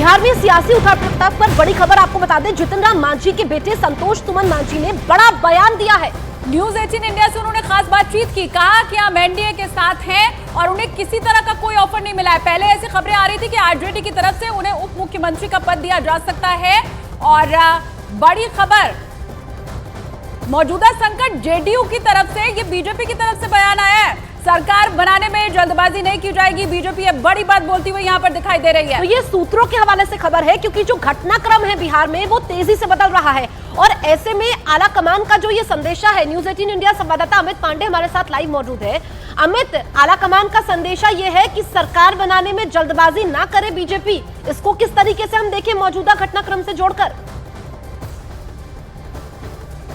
बिहार में सियासी उठापटक पर बड़ी खबर आपको बता दें, जितन राम मांझी के बेटे संतोष सुमन मांझी ने बड़ा बयान दिया है। न्यूज 18 इंडिया से उन्होंने खास बातचीत की, कहा कि हम एनडीए के साथ हैं और उन्हें किसी तरह का कोई ऑफर नहीं मिला है। पहले ऐसी खबरें आ रही थी कि आरजेडी की तरफ से उन्हें उप मुख्यमंत्री का पद दिया जा सकता है। और बड़ी खबर, मौजूदा संकट जेडीयू की तरफ से, ये बीजेपी की तरफ से बयान आया है। सरकार बनाने में जल्दबाजी नहीं की जाएगी, बीजेपी ये बड़ी बात बोलती हुई यहाँ पर दिखाई दे रही है। तो ये सूत्रों के हवाले से खबर है, क्योंकि जो घटनाक्रम है बिहार में वो तेजी से बदल रहा है और ऐसे में आला कमान का जो ये संदेशा है, न्यूज 18 इंडिया संवाददाता अमित पांडे हमारे साथ लाइव मौजूद है। अमित, आला कमान का संदेशा ये है कि सरकार बनाने में जल्दबाजी ना करे बीजेपी, इसको किस तरीके से हम देखें मौजूदा घटनाक्रम से जोड़कर?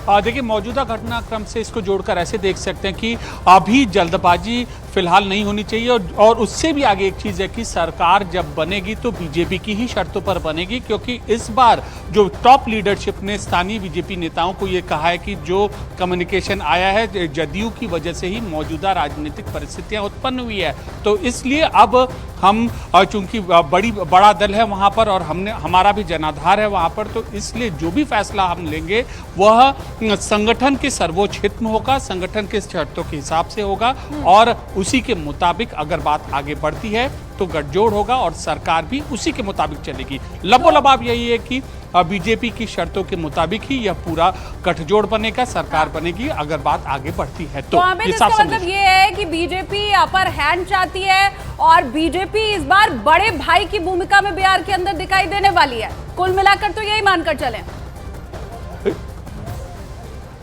देखिए, मौजूदा घटनाक्रम से इसको जोड़कर ऐसे देख सकते हैं कि अभी जल्दबाजी फिलहाल नहीं होनी चाहिए और उससे भी आगे एक चीज़ है कि सरकार जब बनेगी तो बीजेपी की ही शर्तों पर बनेगी, क्योंकि इस बार जो टॉप लीडरशिप ने स्थानीय बीजेपी नेताओं को ये कहा है कि जो कम्युनिकेशन आया है जदयू की वजह से ही मौजूदा राजनीतिक परिस्थितियां उत्पन्न हुई है, तो इसलिए अब हम चूंकि बड़ा दल है वहां पर और हमारा भी जनाधार है वहां पर, तो इसलिए जो भी फैसला हम लेंगे वह संगठन के सर्वोच्च हित में होगा, संगठन के शर्तों के हिसाब से होगा और उसी के मुताबिक अगर बात आगे बढ़ती है तो गठजोड़ होगा और सरकार भी उसी के मुताबिक चलेगी। लबोलबाब यही है कि बीजेपी की शर्तों के मुताबिक ही यह पूरा गठजोड़ बनेगा, सरकार बनेगी अगर बात आगे बढ़ती है तो इसका मतलब ये है कि बीजेपी अपर हैंड चाहती है और बीजेपी इस बार बड़े भाई की भूमिका में बिहार के अंदर दिखाई देने वाली है। कुल मिलाकर तो यही मानकर चलें।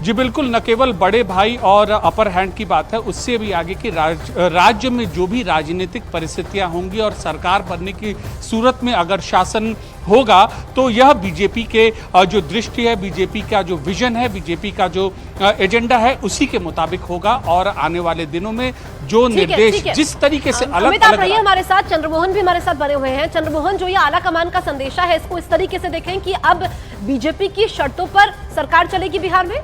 जी बिल्कुल, न केवल बड़े भाई और अपर हैंड की बात है, उससे भी आगे की राज्य में जो भी राजनीतिक परिस्थितियां होंगी और सरकार बनने की सूरत में अगर शासन होगा तो यह बीजेपी के जो दृष्टि है, बीजेपी का जो विजन है, बीजेपी का जो एजेंडा है उसी के मुताबिक होगा और आने वाले दिनों में जो निर्देश जिस तरीके से अलग अलग रहिए हमारे साथ, चंद्रमोहन भी हमारे साथ बने हुए हैं। चंद्रमोहन, जो ये आला कमान का संदेशा है इसको इस तरीके से देखें कि अब बीजेपी की शर्तों पर सरकार चलेगी बिहार में?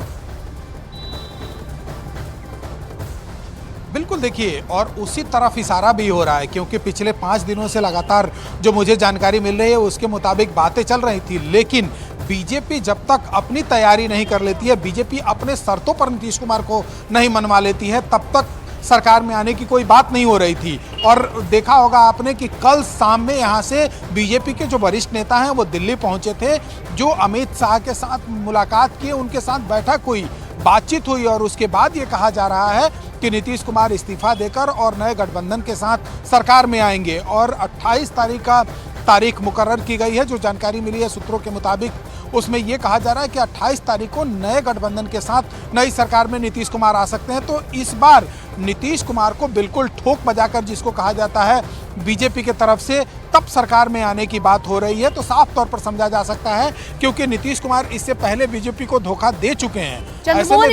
बिल्कुल, देखिए, और उसी तरफ इशारा भी हो रहा है, क्योंकि पिछले 5 दिनों से लगातार जो मुझे जानकारी मिल रही है उसके मुताबिक बातें चल रही थी, लेकिन बीजेपी जब तक अपनी तैयारी नहीं कर लेती है, बीजेपी अपने शर्तों पर नीतीश कुमार को नहीं मनवा लेती है, तब तक सरकार में आने की कोई बात नहीं हो रही थी। और देखा होगा आपने कि कल शाम में यहाँ से बीजेपी के जो वरिष्ठ नेता हैं वो दिल्ली पहुँचे थे, जो अमित शाह के साथ मुलाकात की, उनके साथ बैठक हुई, बातचीत हुई और उसके बाद ये कहा जा रहा है कि नीतीश कुमार इस्तीफा देकर और नए गठबंधन के साथ सरकार में आएंगे और 28 तारीख का तारीख मुकर्रर की गई है। जो जानकारी मिली है सूत्रों के मुताबिक, उसमें यह कहा जा रहा है कि 28 तारीख को नए गठबंधन के साथ नई सरकार में नीतीश कुमार आ सकते हैं। तो इस बार नीतीश कुमार को बिल्कुल ठोक बजाकर, जिसको कहा जाता है बीजेपी के तरफ से, तब सरकार में आने की बात हो रही है। तो साफ तौर पर समझा जा सकता है, क्योंकि नीतीश कुमार इससे पहले बीजेपी को धोखा दे चुके हैं। चंद्रमोहन,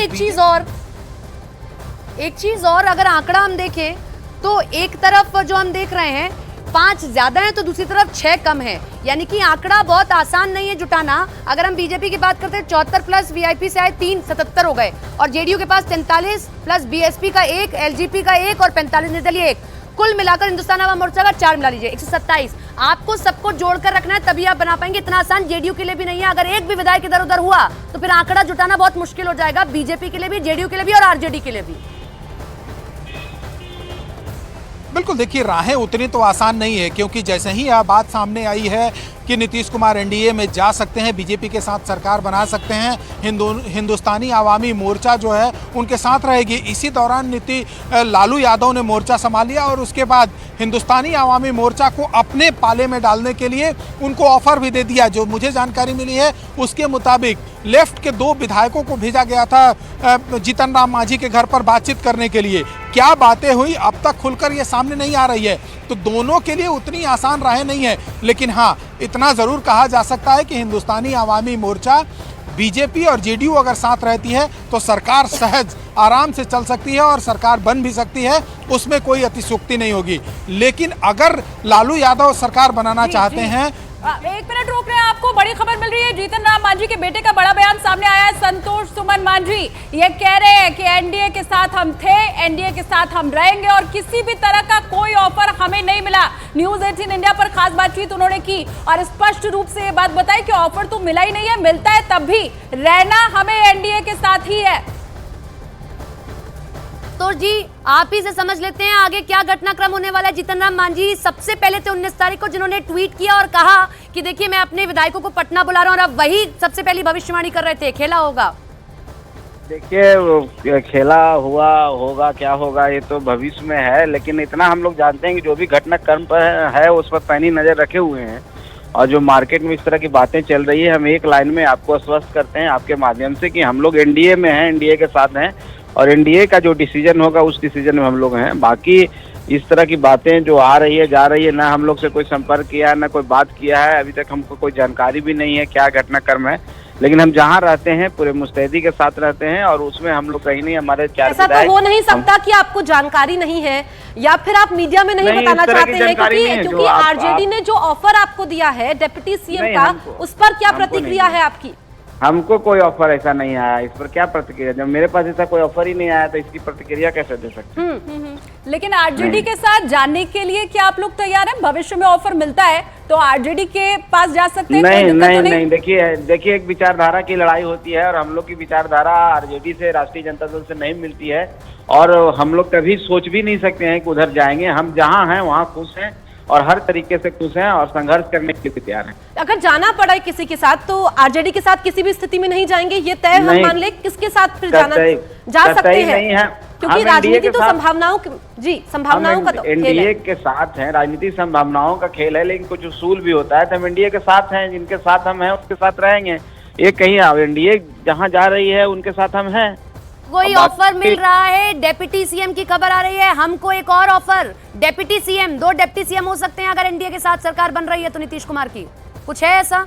एक चीज और अगर आंकड़ा हम देखें तो एक तरफ जो हम देख रहे हैं 5 ज्यादा है तो दूसरी तरफ 6 कम है, यानी कि आंकड़ा बहुत आसान नहीं है जुटाना। अगर हम बीजेपी की बात करते हैं 74 प्लस वीआईपी से आए 3, 77 हो गए और जेडीयू के पास 43 प्लस बीएसपी का 1, एलजेपी का 1 और 45 निर्दलीय 1, कुल मिलाकर हिंदुस्तान आवाम मोर्चा का 4 मिला लीजिए 127। आपको सबको जोड़कर रखना है तभी आप बना पाएंगे। इतना आसान जेडीयू के लिए भी नहीं है। अगर एक भी विधायक इधर उधर हुआ तो फिर आंकड़ा जुटाना बहुत मुश्किल हो जाएगा, बीजेपी के लिए भी, जेडीयू के लिए भी और आरजेडी के लिए भी। बिल्कुल, देखिए, राहें उतनी तो आसान नहीं है, क्योंकि जैसे ही यह बात सामने आई है कि नीतीश कुमार एनडीए में जा सकते हैं, बीजेपी के साथ सरकार बना सकते हैं, हिंदुस्तानी आवामी मोर्चा जो है उनके साथ रहेगी। इसी दौरान लालू यादव ने मोर्चा संभाल लिया और उसके बाद हिंदुस्तानी आवामी मोर्चा को अपने पाले में डालने के लिए उनको ऑफर भी दे दिया। जो मुझे जानकारी मिली है उसके मुताबिक लेफ्ट के 2 विधायकों को भेजा गया था जितन राम मांझी के घर पर बातचीत करने के लिए। क्या बातें हुई अब तक खुलकर ये सामने नहीं आ रही है, तो दोनों के लिए उतनी आसान राहें नहीं है। लेकिन हाँ, इतना ज़रूर कहा जा सकता है कि हिंदुस्तानी आवामी मोर्चा, बीजेपी और जेडीयू अगर साथ रहती है तो सरकार सहज आराम से चल सकती है और सरकार बन भी सकती है, उसमें कोई अतिशयोक्ति नहीं होगी। लेकिन अगर लालू यादव सरकार बनाना चाहते हैं एक मिनट रोक रहे हैं आपको। बड़ी खबर मिल रही है, जीतन राम मांझी के बेटे का बड़ा बयान सामने आया है। संतोष सुमन मांझी ये कह रहे हैं कि एनडीए के साथ हम थे, एनडीए के साथ हम रहेंगे और किसी भी तरह का कोई ऑफर हमें नहीं मिला। न्यूज 18 इंडिया पर खास बातचीत उन्होंने की और स्पष्ट रूप से ये बात बताई कि ऑफर तो मिला ही नहीं है, मिलता है तब भी रहना हमें एनडीए के साथ ही है। तो जी आप ही से समझ लेते हैं आगे क्या घटनाक्रम होने वाला है। जीतन राम मांझी सबसे पहले थे 19 तारीख को जिन्होंने ट्वीट किया और कहा कि देखिए मैं अपने विधायकों को पटना बुला रहा हूं, और अब वही सबसे पहली भविष्यवाणी कर रहे थे, खेला होगा। देखिए खेला हुआ होगा, क्या होगा ये तो भविष्य में है, लेकिन इतना हम लोग जानते हैं कि जो भी घटनाक्रम पर है उस पर पैनी नजर रखे हुए हैं। और जो मार्केट में इस तरह की बातें चल रही है, हम एक लाइन में आपको आश्वस्त करते हैं आपके माध्यम से कि हम लोग एनडीए में हैं, एनडीए के साथ हैं और एनडीए का जो डिसीजन होगा उस डिसीजन में हम लोग हैं। बाकी इस तरह की बातें जो आ रही है जा रही है, ना हम लोग से कोई संपर्क किया है, ना कोई बात किया है, अभी तक हमको कोई जानकारी भी नहीं है क्या घटनाक्रम है। लेकिन हम जहाँ रहते हैं पूरे मुस्तैदी के साथ रहते हैं और उसमें हम लोग कहीं नहीं, हमारे 4 ऐसा तो हो नहीं सकता कि आपको जानकारी नहीं है या फिर आप मीडिया में नहीं बताना चाहते हैं, क्योंकि आरजेडी ने जो ऑफर आपको दिया है डिप्टी सीएम का, उस पर क्या प्रतिक्रिया है आपकी? हमको कोई ऑफर ऐसा नहीं आया, इस पर क्या प्रतिक्रिया? जब मेरे पास ऐसा कोई ऑफर ही नहीं आया तो इसकी प्रतिक्रिया कैसे दे सकते हैं? लेकिन आरजेडी के साथ जाने के लिए क्या आप लोग तैयार हैं? भविष्य में ऑफर मिलता है तो आरजेडी के पास जा सकते हैं? नहीं, देखिए एक विचारधारा की लड़ाई होती है और हम लोग की विचारधारा आरजेडी से, राष्ट्रीय जनता दल से नहीं मिलती है और हम लोग कभी सोच भी नहीं सकते हैं कि उधर जाएंगे। हम जहाँ हैं वहाँ खुश हैं और हर तरीके से खुश हैं और संघर्ष करने के लिए तैयार हैं। अगर जाना पड़ा किसी के साथ तो आरजेडी के साथ किसी भी स्थिति में नहीं जाएंगे, ये तय हम मान ले। किसके साथ फिर जा सकते हैं? क्योंकि राजनीति तो संभावनाओं का तो एनडीए के साथ हैं, राजनीति संभावनाओं का खेल है, लेकिन कुछ उसूल भी होता है। तो हम एनडीए के साथ हैं, जिनके साथ हम हैं उसके साथ रहेंगे। ये कहीं एनडीए जहाँ जा रही है उनके साथ हम हैं। कोई ऑफर मिल रहा है, डेप्यूटी सीएम की खबर आ रही है, हमको एक और offer, deputy CM, 2 deputy CM हो सकते हैं अगर एनडीए के साथ सरकार बन रही है तो नीतीश कुमार की, कुछ है ऐसा?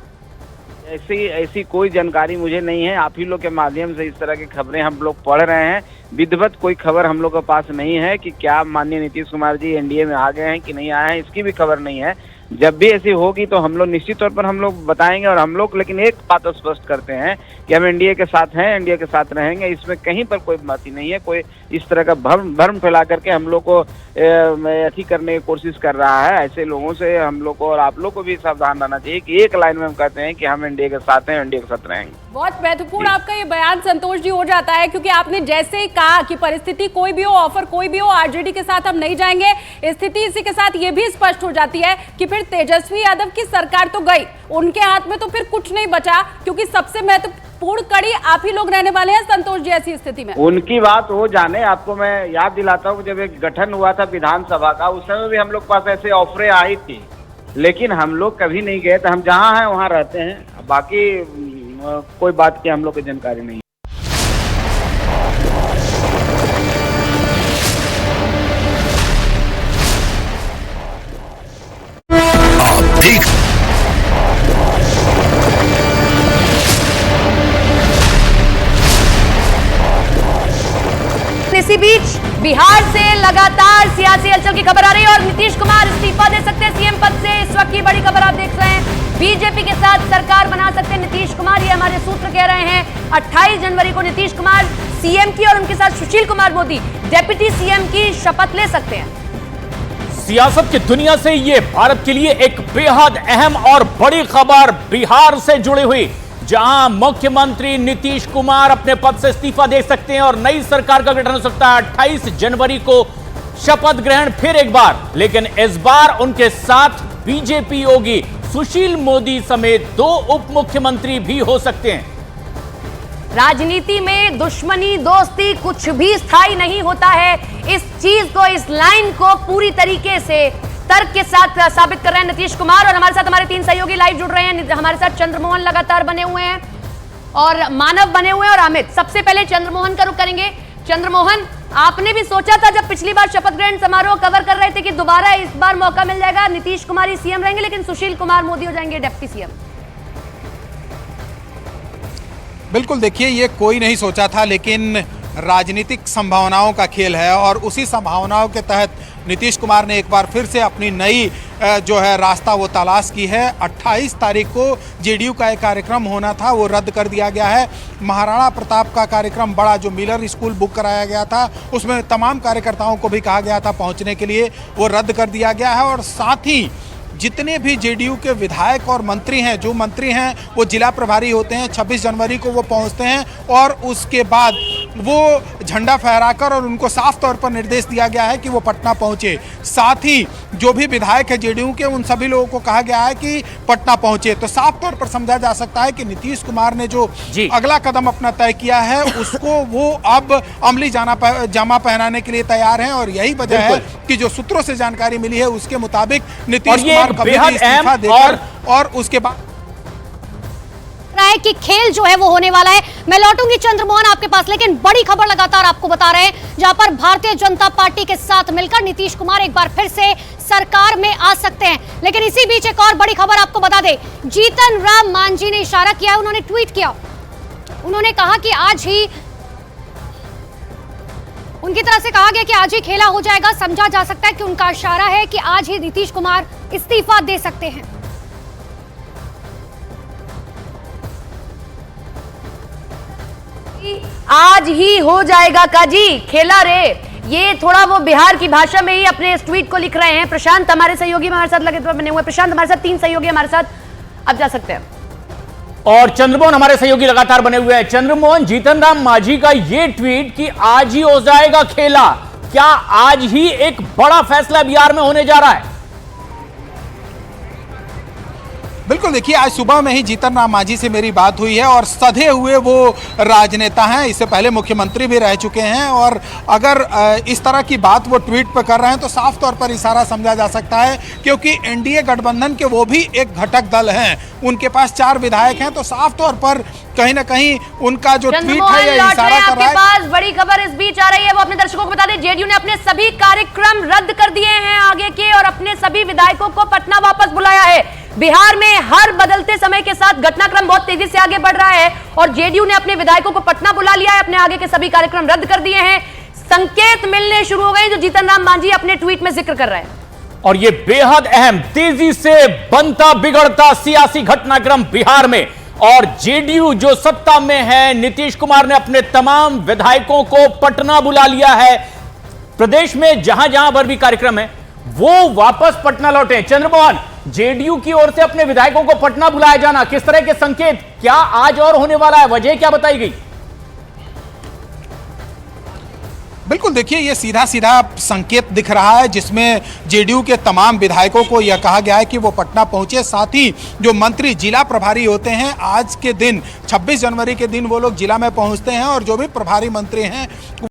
ऐसी कोई जानकारी मुझे नहीं है। आप ही लोग के माध्यम से इस तरह की खबरें हम लोग पढ़ रहे हैं। विधिवत कोई खबर हम लोग के पास नहीं है कि क्या माननीय नीतीश कुमार जी एनडीए में आ गए हैं कि नहीं आए हैं, इसकी भी खबर नहीं है। जब भी ऐसी होगी तो हम लोग निश्चित तौर पर हम लोग बताएंगे। और हम लोग लेकिन एक बात स्पष्ट करते हैं कि हम एनडीए के साथ हैं, एनडीए के साथ रहेंगे। इसमें कहीं पर कोई बात ही नहीं है। कोई इस तरह का भ्रम फैला करके हम लोग को अथी करने की कोशिश कर रहा है। ऐसे लोगों से हम लोग को और आप लोग को भी सावधान रहना चाहिए कि एक लाइन में हम कहते हैं कि हम एनडीए के साथ हैं, एनडीए के साथ रहेंगे। बहुत महत्वपूर्ण आपका ये बयान संतोष जी हो जाता है, क्योंकि आपने जैसे ही कहा कि परिस्थिति कोई भी हो, ऑफर कोई भी हो, आरजेडी के साथ हम नहीं जाएंगे। स्थिति इसी के साथ ये भी स्पष्ट हो जाती है कि फिर तेजस्वी यादव की सरकार तो गई, उनके हाथ में तो फिर कुछ नहीं बचा, क्योंकि सबसे महत्वपूर्ण कड़ी आप ही लोग रहने वाले हैं संतोष जी ऐसी स्थिति में। उनकी बात हो जाने, आपको मैं याद दिलाता हूँ जब एक गठन हुआ था विधानसभा का, उस समय भी हम लोग पास ऐसे ऑफरें आई थी, लेकिन हम लोग कभी नहीं गए। तो हम जहाँ हैं वहाँ रहते हैं। बाकी कोई बात की हम लोग को जानकारी नहीं। इसी बीच बिहार से लगातार सियासी हलचल की खबर आ रही है और नीतीश कुमार इस्तीफा दे सकते हैं सीएम पद से। इस वक्त की बड़ी खबर आप देख रहे हैं, बीजेपी के साथ सरकार बना सकते हैं नीतीश कुमार, ये हमारे सूत्र कह रहे हैं। 28 जनवरी को नीतीश कुमार सीएम की और उनके साथ सुशील कुमार मोदी डिप्टी सीएम की शपथ ले सकते हैं। सियासत की दुनिया से ये भारत के लिए एक बेहद अहम और बड़ी खबर बिहार से जुड़ी हुई, जहां मुख्यमंत्री नीतीश कुमार अपने पद से इस्तीफा दे सकते हैं और नई सरकार का गठन हो सकता है। 28 जनवरी को शपथ ग्रहण फिर एक बार, लेकिन इस बार उनके साथ बीजेपी होगी। सुशील मोदी समेत 2 उप मुख्यमंत्री भी हो सकते हैं। राजनीति में दुश्मनी दोस्ती कुछ भी स्थायी नहीं होता है। इस चीज को, इस लाइन को पूरी तरीके से तर्क के साथ साबित कर रहे हैं नीतीश कुमार। और हमारे साथ हमारे 3 सहयोगी लाइव जुड़ रहे हैं। हमारे साथ चंद्रमोहन लगातार बने हुए हैं और मानव बने हुए हैं और अमित। सबसे पहले चंद्रमोहन का रुख करेंगे। चंद्रमोहन, आपने भी सोचा था जब पिछली बार शपथ ग्रहण समारोह कवर कर रहे थे कि दोबारा इस बार मौका मिल जाएगा, नीतीश कुमार ही सीएम रहेंगे, लेकिन सुशील कुमार मोदी हो जाएंगे डिप्टी सीएम? बिल्कुल, देखिए ये कोई नहीं सोचा था, लेकिन राजनीतिक संभावनाओं का खेल है और उसी संभावनाओं के तहत नीतीश कुमार ने एक बार फिर से अपनी नई जो है रास्ता वो तलाश की है। 28 तारीख को जेडीयू का एक कार्यक्रम होना था, वो रद्द कर दिया गया है। महाराणा प्रताप का कार्यक्रम बड़ा जो मिलर स्कूल बुक कराया गया था, उसमें तमाम कार्यकर्ताओं को भी कहा गया था पहुंचने के लिए, वो रद्द कर दिया गया है। और साथ ही जितने भी जेडीयू के विधायक और मंत्री हैं, जो मंत्री हैं वो जिला प्रभारी होते हैं, 26 जनवरी को वो पहुंचते हैं और उसके बाद वो झंडा फहराकर और उनको साफ तौर पर निर्देश दिया गया है कि वो पटना पहुंचे। साथ ही जो भी विधायक है जेडीयू के, उन सभी लोगों को कहा गया है कि पटना पहुंचे। तो साफ तौर पर समझा जा सकता है कि नीतीश कुमार ने जो अगला कदम अपना तय किया है उसको वो अब अमली जामा पहनाने के लिए तैयार हैं। और यही वजह है कि जो सूत्रों से जानकारी मिली है उसके मुताबिक नीतीश कुमार कभी भी इस्तीफा देकर और उसके बाद रहा है कि खेल जो है वो होने वाला है। मैं लौटूंगी चंद्रमोहन आपके पास, लेकिन बड़ी खबर लगातार आपको बता रहे हैं जहां पर भारतीय जनता पार्टी के साथ मिलकर नीतीश कुमार एक बार फिर से सरकार में आ सकते हैं। लेकिन इसी बीच एक और बड़ी खबर आपको बता दें, जीतन राम मांझी ने इशारा किया है, उन्होंने ट्वीट किया, उन्होंने कहा कि आज ही उनकी तरफ से कहा गया कि आज ही खेला हो जाएगा। समझा जा सकता है कि उनका इशारा है कि आज ही नीतीश कुमार इस्तीफा दे सकते हैं। आज ही हो जाएगा काजी, खेला रे, ये थोड़ा वो बिहार की भाषा में ही अपने इस ट्वीट को लिख रहे हैं। प्रशांत हमारे सहयोगी हमारे साथ लगे बने हुए, प्रशांत हमारे साथ 3 सहयोगी हमारे साथ, अब जा सकते हैं। और चंद्रमोहन हमारे सहयोगी लगातार बने हुए हैं। चंद्रमोहन, जीतन राम मांझी का ये ट्वीट कि आज ही हो जाएगा खेला, क्या आज ही एक बड़ा फैसला बिहार में होने जा रहा है? बिल्कुल, देखिए आज सुबह में ही जीतन राम मांझी से मेरी बात हुई है और सधे हुए वो राजनेता हैं, इससे पहले मुख्यमंत्री भी रह चुके हैं। और अगर इस तरह की बात वो ट्वीट पर कर रहे हैं तो साफ तौर पर इशारा समझा जा सकता है, क्योंकि एनडीए गठबंधन के वो भी एक घटक दल हैं, उनके पास 4 विधायक हैं। तो साफ तौर पर कहीं ना कहीं उनका जो ट्वीट है ये इशारा कर रहा है। पास बड़ी खबर इस बीच आ रही है, वो अपने दर्शकों को बता दें, जेडीयू ने अपने सभी कार्यक्रम रद्द कर दिए हैं आगे के और अपने सभी विधायकों को पटना वापस बुलाया है। बिहार में हर बदलते समय के साथ घटनाक्रम बहुत तेजी से आगे बढ़ रहा है और जेडीयू ने अपने विधायकों को पटना बुला लिया है, अपने आगे के सभी कार्यक्रम रद्द कर दिए हैं। संकेत मिलने शुरू हो गए जो जीतन राम मांझी अपने ट्वीट में जिक्र कर रहे हैं। और ये बेहद अहम, तेजी से बनता बिगड़ता सियासी घटनाक्रम बिहार में, और जेडीयू जो सत्ता में है, नीतीश कुमार ने अपने तमाम विधायकों को पटना बुला लिया है। प्रदेश में जहां जहां पर भी कार्यक्रम है वो वापस पटना लौटे। चंद्रमोहन, जेडीयू की ओर से अपने विधायकों को पटना बुलाया जाना, किस तरह के संकेत, क्या आज और होने वाला है, वजह क्या बताई गई? बिल्कुल, देखिए ये सीधा सीधा संकेत दिख रहा है जिसमें जेडीयू के तमाम विधायकों को यह कहा गया है कि वो पटना पहुंचे। साथ ही जो मंत्री जिला प्रभारी होते हैं, आज के दिन 26 जनवरी के दिन वो लोग जिला में पहुंचते हैं और जो भी प्रभारी मंत्री हैं